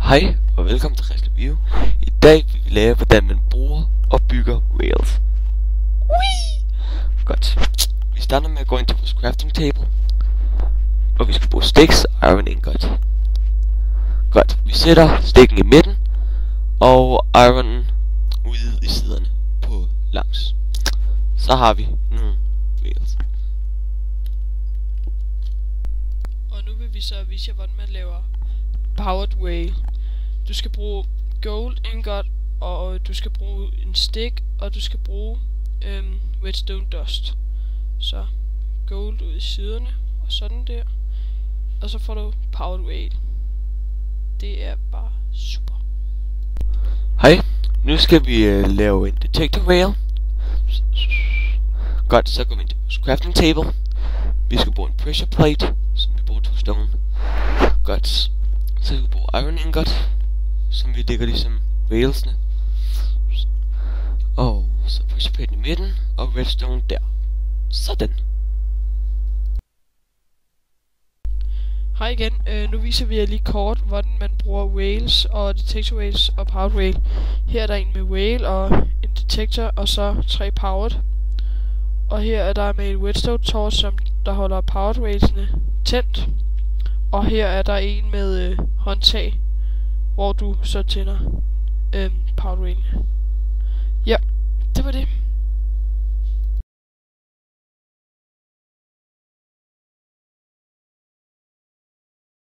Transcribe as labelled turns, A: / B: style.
A: Hej og velkommen til Rescue View. I dag vil vi lære hvordan man bruger og bygger rails. Godt. Vi starter med at gå ind til vores crafting table. Og vi skal bruge sticks og iron ingot. Godt. Vi sætter stikken i midten og ironen ude i siderne på langs. Så har vi nogle rails.
B: Og nu vil vi så vise jer hvordan man laver powered rail. Du skal bruge gold ingot, og du skal bruge en stick, og du skal bruge redstone dust. Så gold ud i siderne, og sådan der. Og så får du powered rail. Det er bare super.
A: Hej, nu skal vi lave en detector rail. Godt, så går vi ind til vores crafting table. Vi skal bruge en pressure plate, som vi bruger 2 stone. Godt, så skal vi bruge iron ingot, som vi lægger ligesom railsene. Og så pressure plate i midten, og redstone der. Sådan.
B: Hej igen, nu viser vi jer lige kort, hvordan man bruger rails og detector rails og powered rail. Her er der en med rail og en detector, og så 3 powered. Og her er der med en redstone torch, som der holder powered railsene tændt. Og her er der en med håndtag, hvor du så tænder powered railene. Ja, det var det.